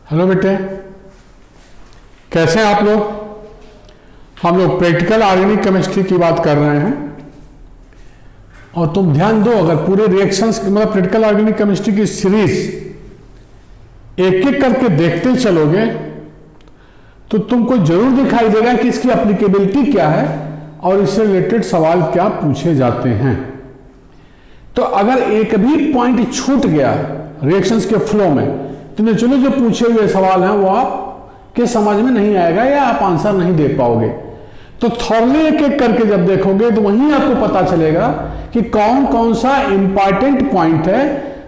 Hello बेटे, कैसे हैं आप लोग। हम लोग प्रैक्टिकल ऑर्गेनिक केमिस्ट्री की बात कर रहे हैं और तुम ध्यान दो, अगर पूरे रिएक्शंस मतलब प्रैक्टिकल ऑर्गेनिक केमिस्ट्री की सीरीज एक एक करके देखते चलोगे तो तुमको जरूर दिखाई देगा कि इसकी एप्लीकेबिलिटी क्या है और इससे रिलेटेड सवाल क्या पूछे जाते हैं। तो अगर एक भी पॉइंट छूट गया रिएक्शंस के फ्लो में तो चलो जो पूछे हुए सवाल हैं वो आपके समझ में नहीं आएगा या आप आंसर नहीं दे पाओगे। तो थॉरली एक एक करके जब देखोगे तो वहीं आपको पता चलेगा कि कौन कौन सा इंपॉर्टेंट पॉइंट है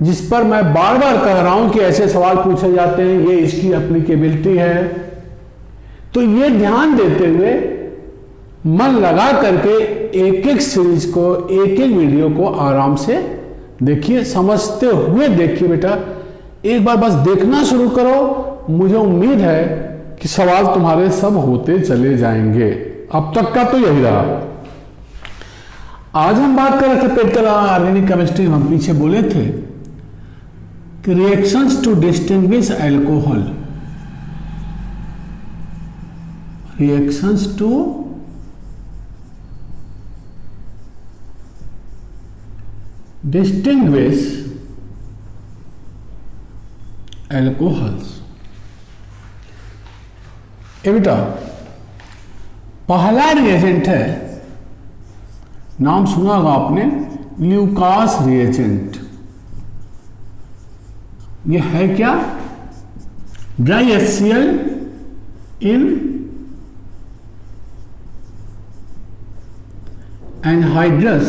जिस पर मैं बार बार कह रहा हूं कि ऐसे सवाल पूछे जाते हैं, ये इसकी एप्लीकेबिलिटी है। तो ये ध्यान देते हुए मन लगा करके एक एक सीरीज को, एक एक वीडियो को आराम से देखिए, समझते हुए देखिए बेटा। एक बार बस देखना शुरू करो, मुझे उम्मीद है कि सवाल तुम्हारे सब होते चले जाएंगे। अब तक का तो यही रहा। आज हम बात कर रहे थे प्रैक्टिकल ऑर्गेनिक केमिस्ट्री। हम पीछे बोले थे कि reactions to distinguish alcohol, reactions to distinguish alcohols. ये बेटा पहला रिएजेंट है, नाम सुना होगा आपने, ल्यूकास रिएजेंट। ये है क्या? ड्राई HCl इन एनहाइड्रस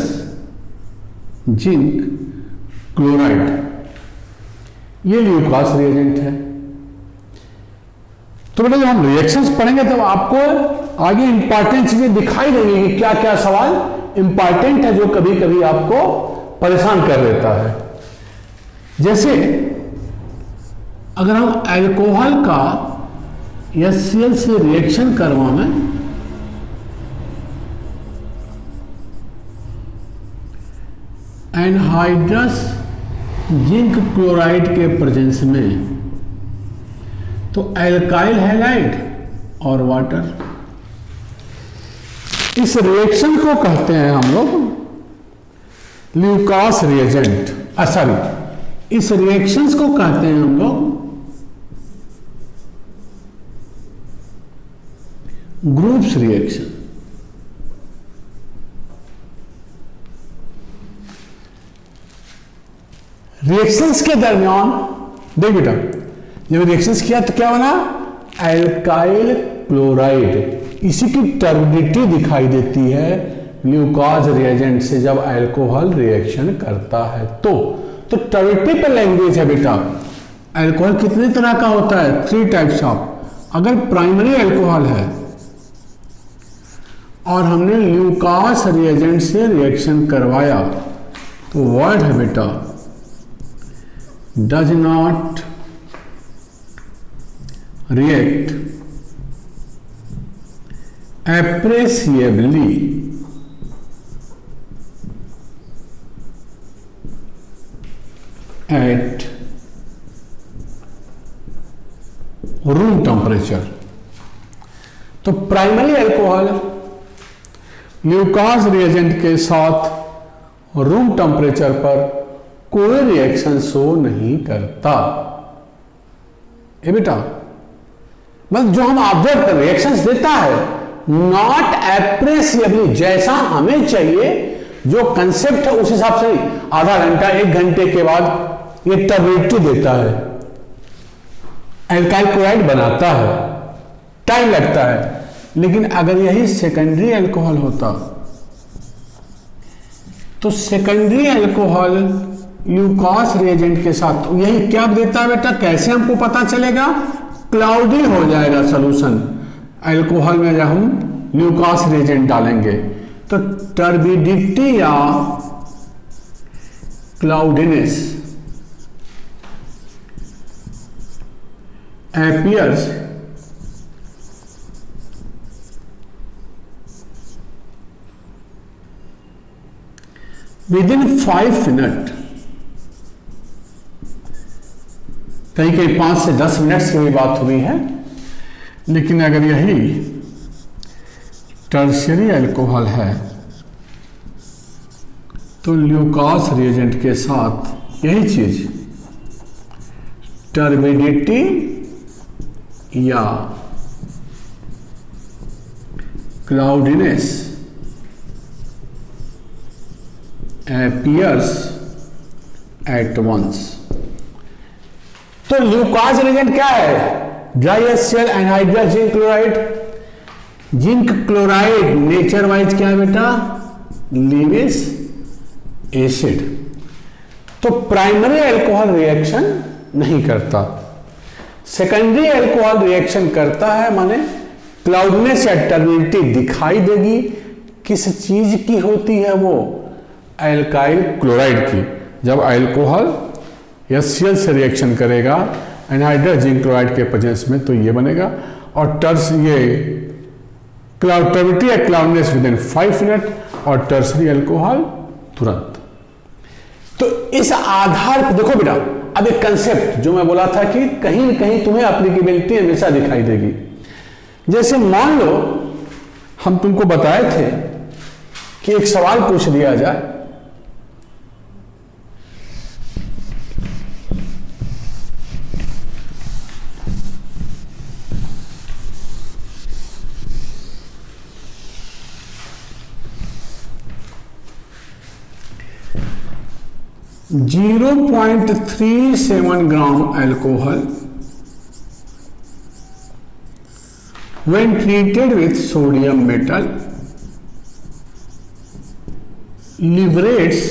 जिंक क्लोराइड, ये ल्यूकास रिएजेंट है। तो बेटा जब हम रिएक्शंस पढ़ेंगे तब आपको आगे इंपॉर्टेंट चीजें दिखाई देंगी कि क्या क्या सवाल इंपॉर्टेंट है जो कभी कभी आपको परेशान कर देता है। जैसे अगर हम अल्कोहल का HCl से रिएक्शन करवाएं एनहाइड्रस जिंक क्लोराइड के प्रेजेंस में, तो एल्काइल हैलाइड और वाटर, इस रिएक्शन को कहते हैं हम लोग ल्यूकास रिएजेंट। सॉरी, इस रिएक्शंस को कहते हैं हम लोग ग्रुप्स रिएक्शन। रिएक्शंस के दरमियान देख बेटा, जब रिएक्शंस किया तो क्या बना? Alkyl chloride. इसी की टर्बिडिटी दिखाई देती है ल्यूकास रिएजेंट से जब अल्कोहल रिएक्शन करता है। तो टर्बिडिटी पर लैंग्वेज है बेटा। अल्कोहल कितने तरह का होता है? 3 टाइप्स ऑफ। अगर प्राइमरी अल्कोहल है और हमने ल्यूकास रिएजेंट से रिएक्शन करवाया तो वर्ड है बेटा does not react appreciably at room temperature। तो प्राइमरी अल्कोहल ल्यूकास रिएजेंट के साथ रूम टेम्परेचर पर कोई रिएक्शन शो नहीं करता। बेटा मतलब जो हम ऑब्जर्व कर रिएक्शंस देता है नॉट एप्रेसिएबली, जैसा हमें चाहिए, जो कंसेप्ट है उस हिसाब से नहीं। आधा घंटा 1 घंटे के बाद ये टर्बिडिटी देता है, एल्काइल क्लोराइड बनाता है, टाइम लगता है। लेकिन अगर यही सेकेंडरी अल्कोहल होता तो सेकेंडरी अल्कोहल ल्यूकास रिएजेंट के साथ तो यही क्या देता है बेटा? कैसे हमको पता चलेगा? क्लाउडी हो जाएगा सॉल्यूशन अल्कोहल में जब हम ल्यूकास रिएजेंट डालेंगे तो टर्बिडिटी या क्लाउडीनेस appears within 5 minutes कहीं कहीं 5 से 10 मिनट्स की भी बात हुई है। लेकिन अगर यही टर्शियरी अल्कोहल है तो ल्यूकास रिएजेंट के साथ यही चीज टर्बिडिटी या क्लाउडिनेस appears at once। तो ल्यूकास रिएजेंट क्या है? Dry HCl anhydrous zinc chloride. Zinc chloride nature wise क्या है बेटा? Lewis acid. तो प्राइमरी अल्कोहल रिएक्शन नहीं करता, सेकेंडरी अल्कोहल रिएक्शन करता है, माने क्लाउडनेस या टर्बिडिटी दिखाई देगी। किस चीज की होती है वो? एल्काइल क्लोराइड की। जब अल्कोहल HCl से रिएक्शन करेगा एनहाइड्रस जिंक क्लोराइड के प्रेजेंस में तो ये बनेगा, और ये टर्बिडिटी या क्लाउडनेस विद इन 5 मिनट और टर्सरी अल्कोहल तुरंत। तो इस आधार पर देखो बेटा, अब एक कंसेप्ट जो मैं बोला था कि कहीं न कहीं तुम्हें एप्लीकेबिलिटी हमेशा दिखाई देगी। जैसे मान लो हम तुमको बताए थे कि एक सवाल पूछ दिया जाए, .37 ग्राम alcohol when treated with sodium metal liberates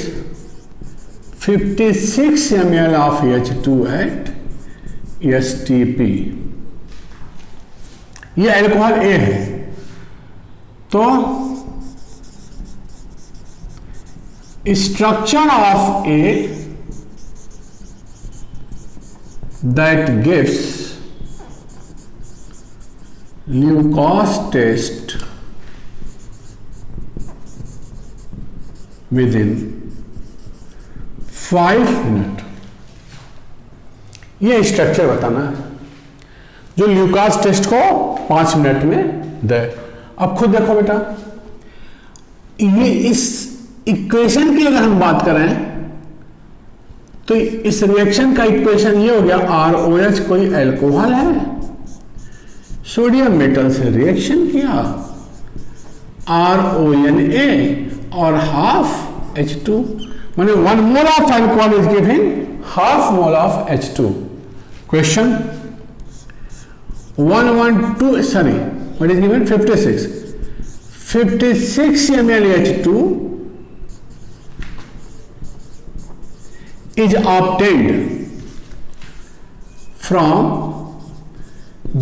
56 ml of H2 at STP। ये अल्कोहल A है, तो structure of A that gives Leucos test within 5 minute. ये स्ट्रक्चर बताना है जो ल्यूकास टेस्ट को 5 मिनट में दे। अब खुद देखो बेटा, ये इस इक्वेशन की अगर हम बात करें तो इस रिएक्शन का इक्वेशन ये हो गया, ROH कोई अल्कोहल है, सोडियम मेटल से रिएक्शन किया, RONA और हाफ H2, माने 1 mole of alcohol is giving half mole of H2। Question 112 sorry what is given 56 ml H2 is obtained from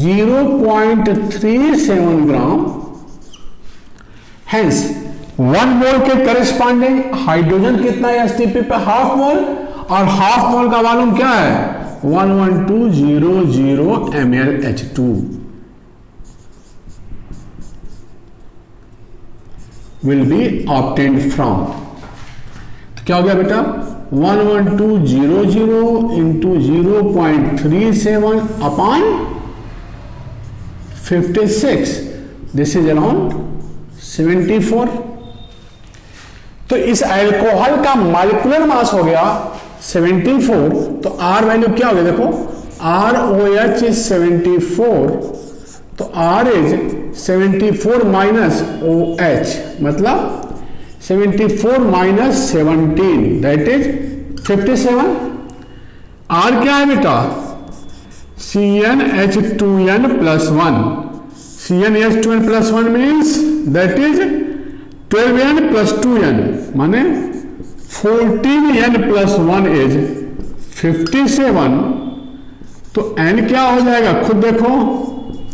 0.37 gram, hence 1 मोल के करस्पॉन्डिंग हाइड्रोजन कितना है STP पे? Half mole, और half mole का volume क्या है? 11200 ml H2 will be obtained from, तो क्या हो गया बेटा? 11200 into 0.37 upon 56, this is around 74। तो इस अल्कोहल का मॉलिक्यूलर मास हो गया 74, तो R वैल्यू क्या हो गया? देखो ROH is 74, तो R is 74 minus OH, मतलब 74 minus 17 that is 57। R क्या है बेटा? CnH2n plus 1, CnH2n plus 1 means that is 12n plus 2n, माने 14n plus 1 is 57। तो n क्या हो जाएगा? खुद देखो,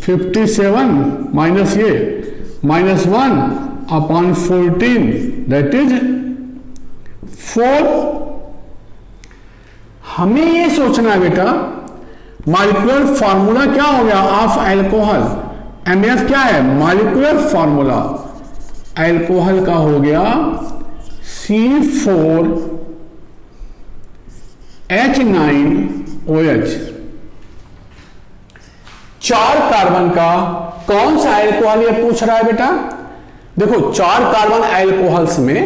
57 माइनस ये माइनस 1 अपॉन 14 दैट इज 4। हमें ये सोचना है बेटा, मॉलिक्यूलर फार्मूला क्या हो गया ऑफ अल्कोहल? MF क्या है? मॉलिक्यूलर फार्मूला अल्कोहल का हो गया C4H9OH, 4 कार्बन का कौन सा एल्कोहल ये पूछ रहा है बेटा। देखो 4 कार्बन एल्कोहल्स में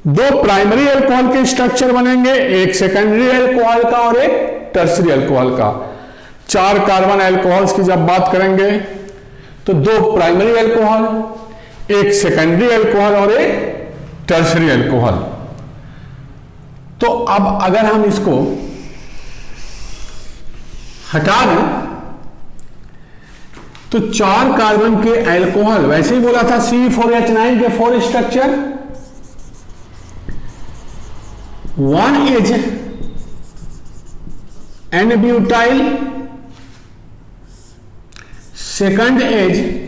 2 प्राइमरी एल्कोहल के स्ट्रक्चर बनेंगे, एक सेकेंडरी एल्कोहल का और एक टर्सरी एल्कोहल का। 4 कार्बन एल्कोहल्स की जब बात करेंगे तो 2 प्राइमरी एल्कोहल, एक सेकेंडरी एल्कोहल और एक टर्सरी एल्कोहल। तो अब अगर हम इसको हटा दें तो 4 कार्बन के एल्कोहल, वैसे ही बोला था C4H9 के 4 structure, 1 is N-butyl, second is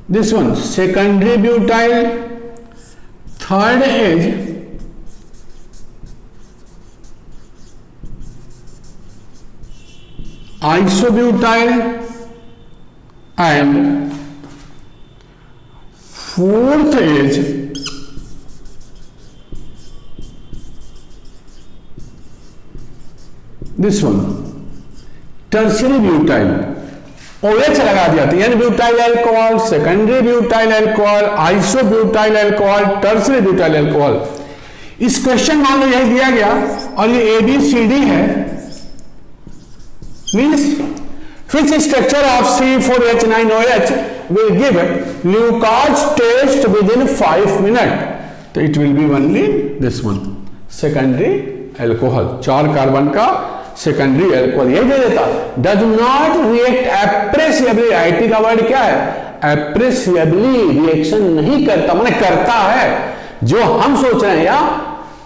this one secondary butyl, third is isobutyl and fourth is this one tertiary butyl। OH लगा दिया था, N-butyl alcohol, secondary butyl alcohol, isobutyl alcohol, tertiary butyl alcohol. इस question मान लो यही दिया गया और ये ABCD है, means which structure of C4H9OH will give Leucas test within 5 minutes, तो it will be only this one secondary alcohol। 4 carbon का सेकेंडरी एल्कोहल यही दे देता। डज नॉट रिएक्ट एप्रेसिएबली, आईटी का वर्ड क्या है, एप्रेसिएबली, रिएक्शन नहीं करता, माने करता है, जो हम सोच रहे हैं या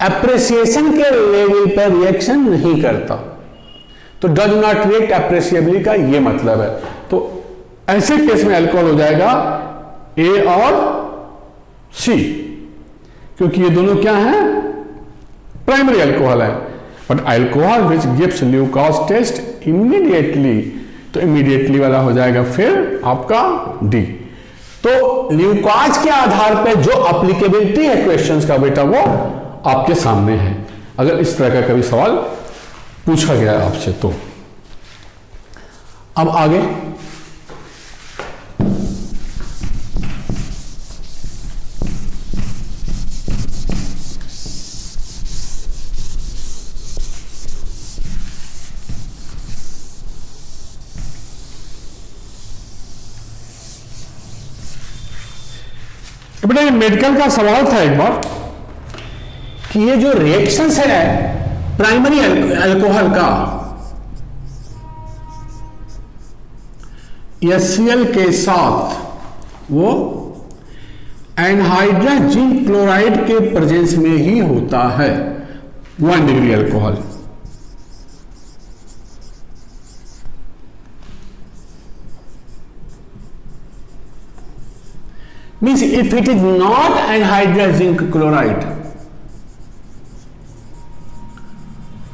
एप्रिसिएशन के लेवल पर रिएक्शन नहीं करता, तो डज नॉट रिएक्ट एप्रिसिएबली का ये मतलब है। तो ऐसे केस में अल्कोहल हो जाएगा ए और सी, क्योंकि ये दोनों क्या हैं, प्राइमरी अल्कोहल है। But alcohol which gives Lucas test immediately, तो इमीडिएटली वाला हो जाएगा फिर आपका डी। तो ल्यूकास के आधार पर जो अप्लीकेबिलिटी है क्वेश्चंस का बेटा वो आपके सामने है, अगर इस तरह का कभी सवाल पूछा गया आपसे तो। अब आगे बेटा ये मेडिकल का सवाल था एक बार कि ये जो रिएक्शंस है प्राइमरी अल्कोहल का HCl के साथ, वो एनहाइड्रस जिंक क्लोराइड के प्रेजेंस में ही होता है 1 degree alcohol. Means if it is not anhydrous zinc chloride,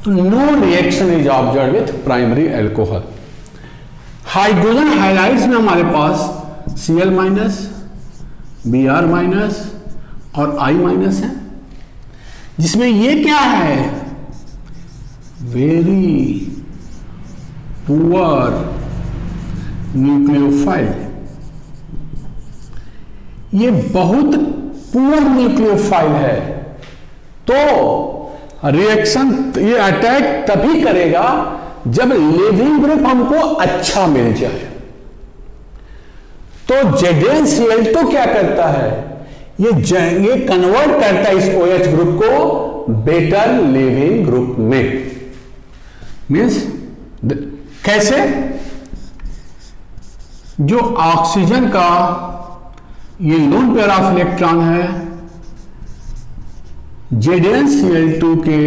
तो no reaction is observed with primary alcohol। Hydrogen halides में हमारे पास Cl माइनस, Br माइनस और I माइनस है, जिसमें ये क्या है, वेरी पुअर न्यूक्लियोफाइल, ये बहुत पुअर न्यूक्लियोफाइल है, तो रिएक्शन ये अटैक तभी करेगा जब लिविंग ग्रुप हमको अच्छा मिल जाए। तो ZnCl2 क्या करता है, ये कन्वर्ट करता है इस OH ग्रुप को बेटर लिविंग ग्रुप में। मीन्स कैसे, जो ऑक्सीजन का ये लोन पेयर ऑफ इलेक्ट्रॉन है ZnCl2 के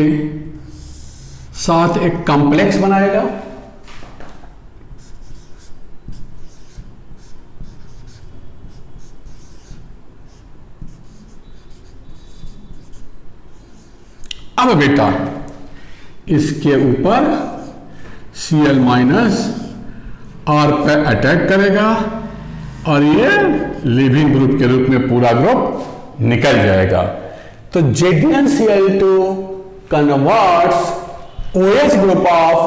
साथ एक कॉम्प्लेक्स बनाएगा, अब बेटा इसके ऊपर Cl माइनस R पे अटैक करेगा और ये लिविंग ग्रुप के रूप में पूरा ग्रुप निकल जाएगा। तो ZnCl2 converts OH group of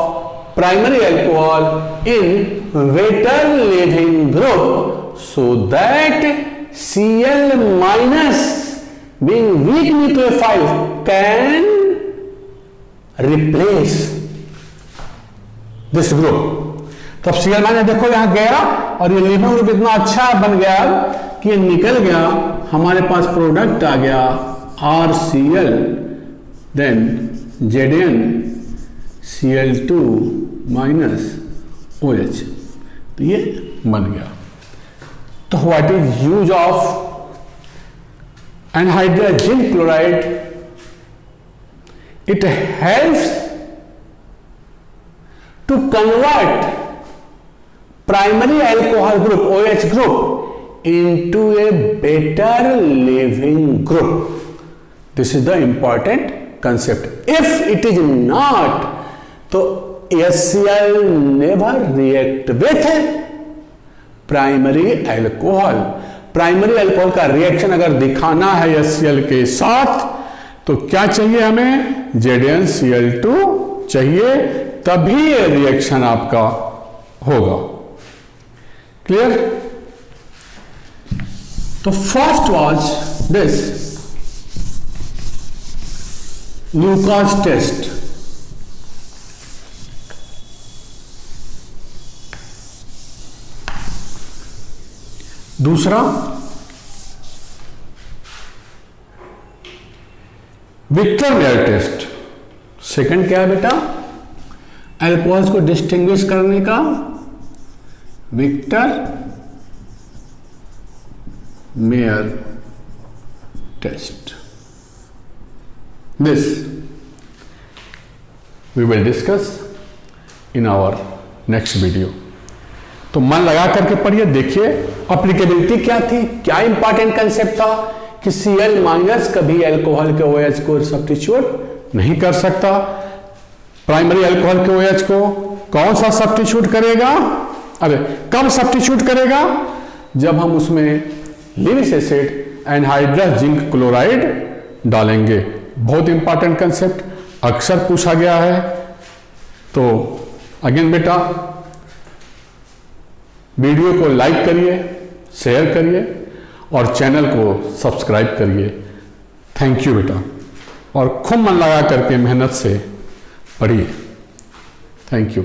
primary alcohol in water leaving group, so that Cl minus being weak nucleophile can replace this group. तो Cl माइनस देखो यहां गया और ये लिविंग ग्रुप इतना अच्छा बन गया कि ये निकल गया, हमारे पास प्रोडक्ट आ गया RCl, then Zn Cl2 minus OH, तो ये बन गया. तो what is use of an hydrogen chloride? It helps to convert primary alcohol group OH group into a better living group. This is the important concept. If it is not, तो HCl never react with primary alcohol. Primary alcohol का reaction अगर दिखाना है HCl के साथ तो क्या चाहिए हमें? ZnCl2 चाहिए, तभी ये रिएक्शन आपका होगा. क्लियर? तो first was this Lucas test. दूसरा विक्टर मेयर टेस्ट. सेकंड क्या है बेटा? अल्कोहल्स को डिस्टिंग्विश करने का Victor Meyer test. This we will discuss in our next video. तो मन लगा करके पढ़िए, देखिए अप्लीकेबिलिटी क्या थी, क्या इंपॉर्टेंट कंसेप्ट था कि Cl माइनस कभी अल्कोहल के OH को सब्स्टिट्यूट नहीं कर सकता. प्राइमरी अल्कोहल के OH को कौन सा सब्स्टिट्यूट करेगा? अरे कब सब्स्टिट्यूट करेगा? जब हम उसमें लिविक एसिड एनहाइड्रस जिंक क्लोराइड डालेंगे. बहुत इंपॉर्टेंट कंसेप्ट, अक्सर पूछा गया है. तो अगेन बेटा वीडियो को लाइक करिए, शेयर करिए और चैनल को सब्सक्राइब करिए. थैंक यू बेटा, और खूब मन लगा करके मेहनत से पढ़िए. Thank you.